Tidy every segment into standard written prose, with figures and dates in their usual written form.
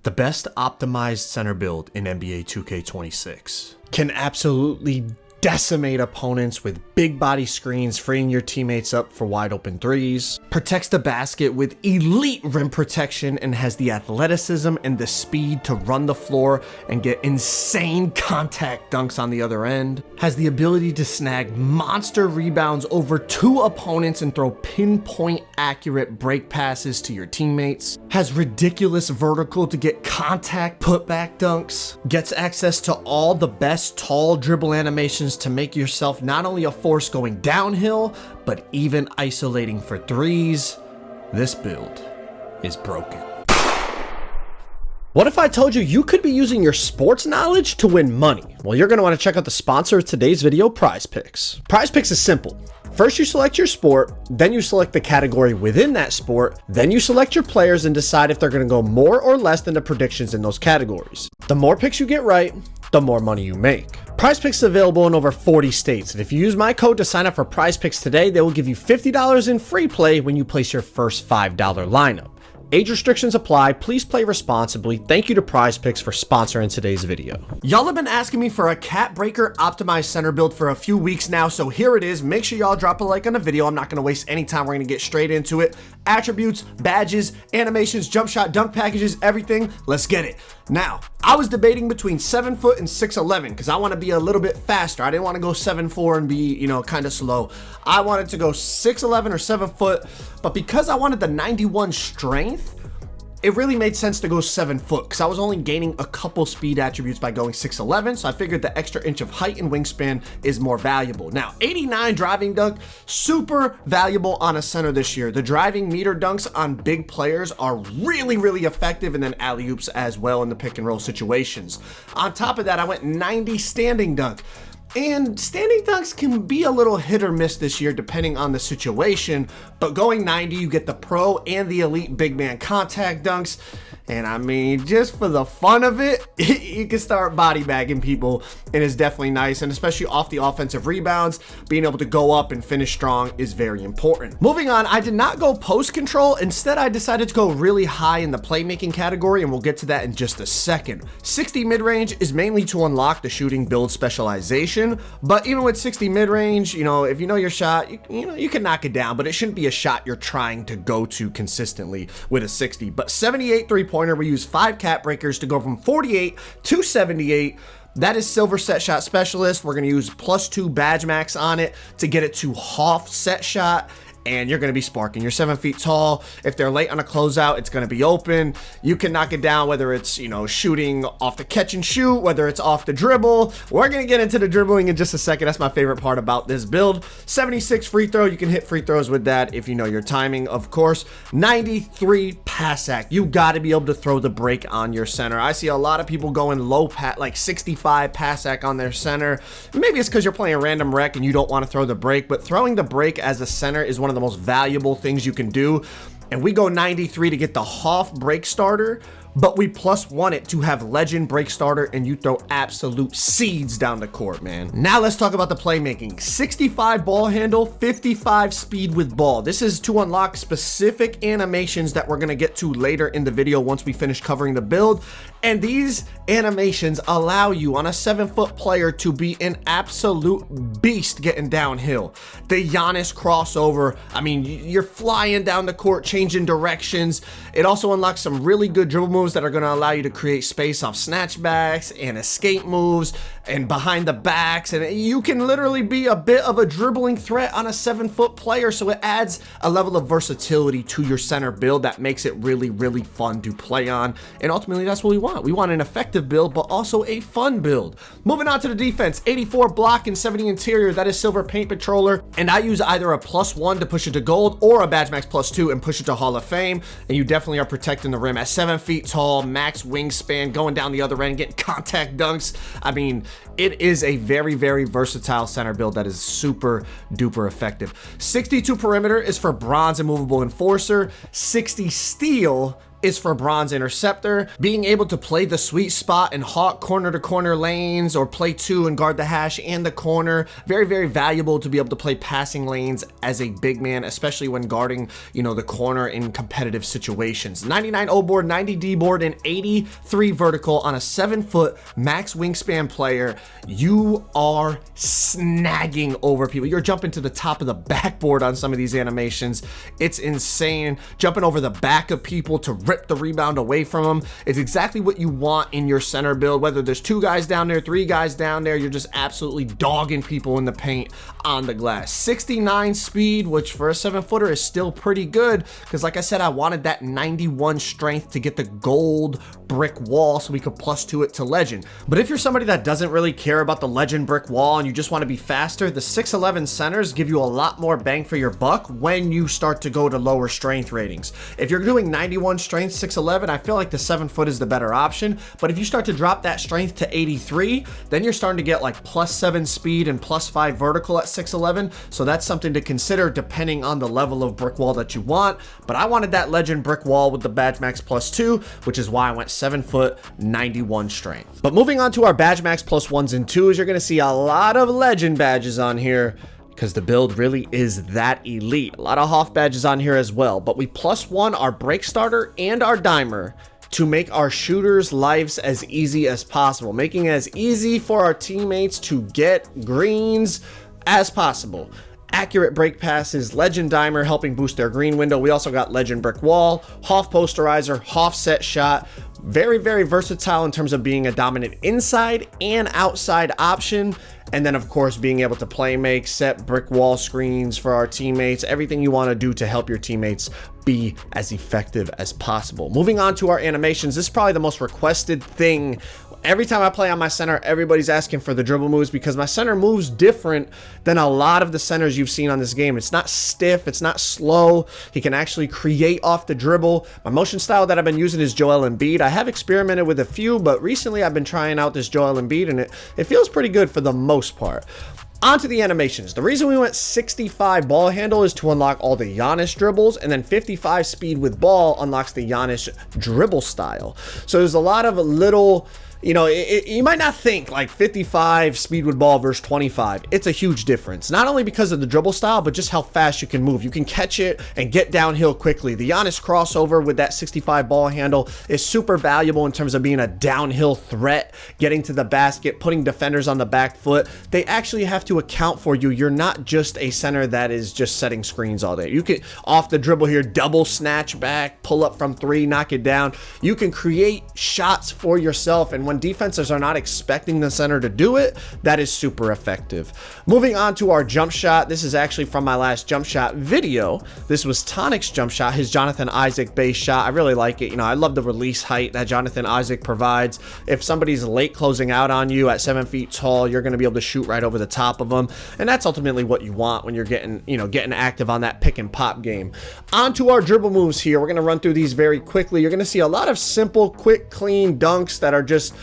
The best optimized center build in NBA 2K26 can absolutely decimate opponents with big body screens, freeing your teammates up for wide open threes, protects the basket with elite rim protection, and has the athleticism and the speed to run the floor and get insane contact dunks on the other end, has the ability to snag monster rebounds over 2 opponents and throw pinpoint accurate break passes to your teammates, has ridiculous vertical to get contact putback dunks, gets access to all the best tall dribble animations to make yourself not only a force going downhill, but even isolating for threes. This build is broken. What if I told you you could be using your sports knowledge to win money? Well, you're gonna wanna check out the sponsor of today's video, Prize Picks. Prize Picks is simple. First, you select your sport, then you select the category within that sport, then you select your players and decide if they're gonna go more or less than the predictions in those categories. The more picks you get right, the more money you make. Prize Picks is available in over 40 states, and if you use my code to sign up for Prize Picks today, they will give you $50 in free play when you place your first $5 lineup. Age restrictions apply. Please play responsibly. Thank you to Prize Picks for sponsoring today's video. Y'all have been asking me for a cat breaker optimized center build for a few weeks now, so here it is. Make sure y'all drop a like on the video. I'm not gonna waste any time. We're gonna get straight into it. Attributes, badges, animations, jump shot, dunk packages, everything. Let's get it. Now, I was debating between 7 foot and 6'11" because I want to be a little bit faster. I didn't want to go 7'4" and be, kind of slow. I wanted to go 6'11" or 7 foot, but because I wanted the 91 strength, it really made sense to go 7 foot because I was only gaining a couple speed attributes by going 6'11", so I figured the extra inch of height and wingspan is more valuable. Now, 89 driving dunk, super valuable on a center this year. The driving meter dunks on big players are really, really effective, and then alley-oops as well in the pick and roll situations. On top of that, I went 90 standing dunk. And standing dunks can be a little hit or miss this year depending on the situation, but going 90, you get the pro and the elite big man contact dunks. And I mean, just for the fun of it, you can start body bagging people, and it's definitely nice. And especially off the offensive rebounds, being able to go up and finish strong is very important. Moving on, I did not go post control. Instead, I decided to go really high in the playmaking category, and we'll get to that in just a second. 60 mid-range is mainly to unlock the shooting build specialization, but even with 60 mid-range, if you know your shot, you can knock it down, but it shouldn't be a shot you're trying to go to consistently with a 60. But 78 three-pointer, we use 5 cat breakers to go from 48 to 78. That is Silver Set Shot Specialist. We're going to use +2 badge max on it to get it to HOF Set Shot. And you're going to be sparking. You're 7 feet tall. If they're late on a closeout, it's going to be open. You can knock it down, whether it's, shooting off the catch and shoot, whether it's off the dribble. We're going to get into the dribbling in just a second. That's my favorite part about this build. 76 free throw. You can hit free throws with that if you know your timing, of course. 93 pass act. You got to be able to throw the break on your center. I see a lot of people going low like 65 pass act on their center. Maybe it's because you're playing random rec and you don't want to throw the break, but throwing the break as a center is one of the most valuable things you can do. And we go 93 to get the HOF break starter, but we +1 it to have Legend break starter, and you throw absolute seeds down the court, man. Now let's talk about the playmaking. 65 ball handle, 55 speed with ball. This is to unlock specific animations that we're gonna get to later in the video once we finish covering the build. And these animations allow you on a 7-foot player to be an absolute beast getting downhill. The Giannis crossover, I mean, you're flying down the court, changing directions. It also unlocks some really good dribble moves that are going to allow you to create space off snatchbacks and escape moves and behind the backs, and you can literally be a bit of a dribbling threat on a 7-foot player, so it adds a level of versatility to your center build that makes it really, really fun to play on, and ultimately that's what we want. We want an effective build, but also a fun build. Moving on to the defense, 84 block and 70 interior, that is Silver Paint Patroller, and I use either a +1 to push it to gold or a badge max +2 and push it to Hall of Fame, and you definitely are protecting the rim at 7 feet tall, max wingspan, going down the other end, getting contact dunks. I mean, it is a very, very versatile center build that is super duper effective. 62 perimeter is for bronze and movable enforcer. 60 steal is for Bronze Interceptor, being able to play the sweet spot and hawk corner to corner lanes or play two and guard the hash and the corner. Very, very valuable to be able to play passing lanes as a big man, especially when guarding, you know, the corner in competitive situations. 99 O board, 90 D board, and 83 vertical on a 7-foot max wingspan player. You are snagging over people. You're jumping to the top of the backboard on some of these animations. It's insane. Jumping over the back of people to rip the rebound away from them. It's exactly what you want in your center build. Whether there's 2 guys down there, 3 guys down there, you're just absolutely dogging people in the paint on the glass. 69 speed, which for a 7-footer is still pretty good, because like I said, I wanted that 91 strength to get the gold brick wall so we could +2 it to legend. But if you're somebody that doesn't really care about the legend brick wall and you just want to be faster, the 6'11 centers give you a lot more bang for your buck when you start to go to lower strength ratings. If you're doing 91 strength 6'11, I feel like the 7-foot is the better option. But if you start to drop that strength to 83, then you're starting to get like +7 speed and +5 vertical at 6'11. So that's something to consider depending on the level of brick wall that you want. But I wanted that legend brick wall with the badge max +2, which is why I went 7-foot, 91 strength. But moving on to our badge max +1s and 2s, you're going to see a lot of legend badges on here, because the build really is that elite. A lot of HOF badges on here as well, but we +1 our break starter and our dimer to make our shooters' lives as easy as possible, making it as easy for our teammates to get greens as possible. Accurate break passes, legend dimer helping boost their green window. We also got legend brick wall, HOF Posterizer, HOF Set Shot. Very, very versatile in terms of being a dominant inside and outside option. And then, of course, being able to play make, set brick wall screens for our teammates, everything you want to do to help your teammates be as effective as possible. Moving on to our animations, this is probably the most requested thing. Every time I play on my center, everybody's asking for the dribble moves because my center moves different than a lot of the centers you've seen on this game. It's not stiff, it's not slow. He can actually create off the dribble. My motion style that I've been using is Joel Embiid. I have experimented with a few, but recently I've been trying out this Joel Embiid, and it feels pretty good for the most part. On to the animations. The reason we went 65 ball handle is to unlock all the Giannis dribbles, and then 55 speed with ball unlocks the Giannis dribble style. So there's a lot of little, you know, you might not think like 55 speed with ball versus 25. It's a huge difference, not only because of the dribble style, but just how fast you can move. You can catch it and get downhill quickly. The Giannis crossover with that 65 ball handle is super valuable in terms of being a downhill threat, getting to the basket, putting defenders on the back foot. They actually have to account for you. You're not just a center that is just setting screens all day. You can, off the dribble here, double snatch back, pull up from 3, knock it down. You can create shots for yourself, and when defenses are not expecting the center to do it, that is super effective. Moving on to our jump shot. This is actually from my last jump shot video. This was Tonic's jump shot, his Jonathan Isaac base shot. I really like it. You know, I love the release height that Jonathan Isaac provides. If somebody's late closing out on you at 7 feet tall, you're going to be able to shoot right over the top of them, and that's ultimately what you want when you're getting, you know, getting active on that pick and pop game. On to our dribble moves here. We're going to run through these very quickly. You're going to see a lot of simple, quick, clean dunks that are just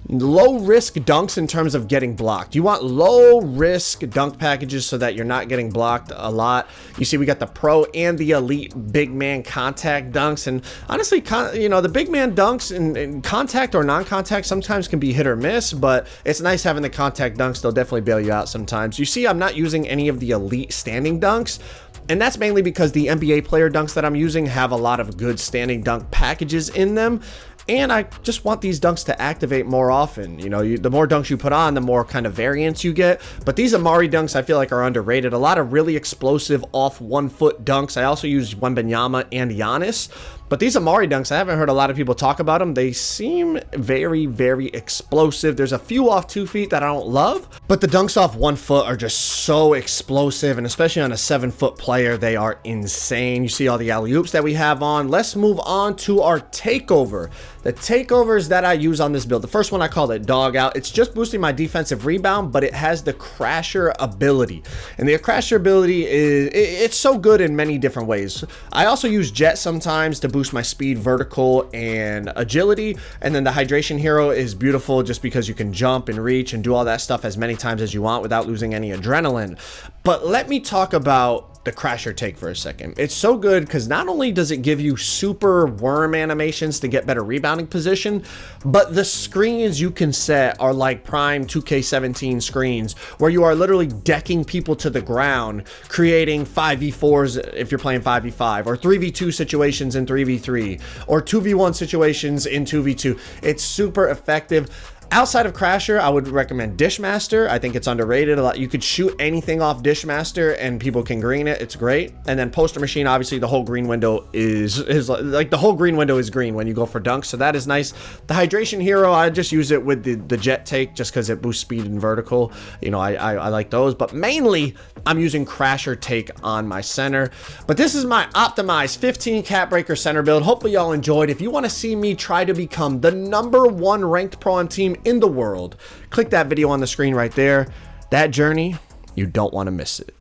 low risk dunks in terms of getting blocked. You want low risk dunk packages so that you're not getting blocked a lot. You see we got the pro and the elite big man contact dunks, and honestly, you know, the big man dunks in contact or non-contact sometimes can be hit or miss, but it's nice having the contact dunks. They'll definitely bail you out sometimes. You see I'm not using any of the elite standing dunks, and that's mainly because the NBA player dunks that I'm using have a lot of good standing dunk packages in them. And I just want these dunks to activate more often. You know, the more dunks you put on, the more kind of variance you get. But these Amari dunks I feel like are underrated. A lot of really explosive off 1 foot dunks. I also use Wembanyama and Giannis. But these Amari dunks, I haven't heard a lot of people talk about them. They seem very, very explosive. There's a few off 2 feet that I don't love, but the dunks off 1 foot are just so explosive, and especially on a 7-foot player, they are insane. You see all the alley-oops that we have on. Let's move on to our takeover. The takeovers that I use on this build, the first one I called it dog out. It's just boosting my defensive rebound, but it has the crasher ability. And the crasher ability it's so good in many different ways. I also use jet sometimes to boost my speed, vertical, and agility. And then the hydration hero is beautiful just because you can jump and reach and do all that stuff as many times as you want without losing any adrenaline. But let me talk about the Crasher Take for a second. It's so good because not only does it give you super worm animations to get better rebounding position, but the screens you can set are like prime 2K17 screens where you are literally decking people to the ground, creating 5v4s if you're playing 5v5, or 3v2 situations in 3v3, or 2v1 situations in 2v2. It's super effective. Outside of Crasher, I would recommend Dishmaster. I think it's underrated a lot. You could shoot anything off Dishmaster and people can green it. It's great. And then Poster Machine, obviously the whole green window is like the whole green window is green when you go for dunks. So that is nice. The Hydration Hero, I just use it with the Jet Take just because it boosts speed and vertical. You know, I like those. But mainly, I'm using Crasher Take on my center. But this is my optimized 15 cap breaker center build. Hopefully y'all enjoyed. If you want to see me try to become the #1 ranked pro on team in the world, click that video on the screen right there. That journey, you don't want to miss it.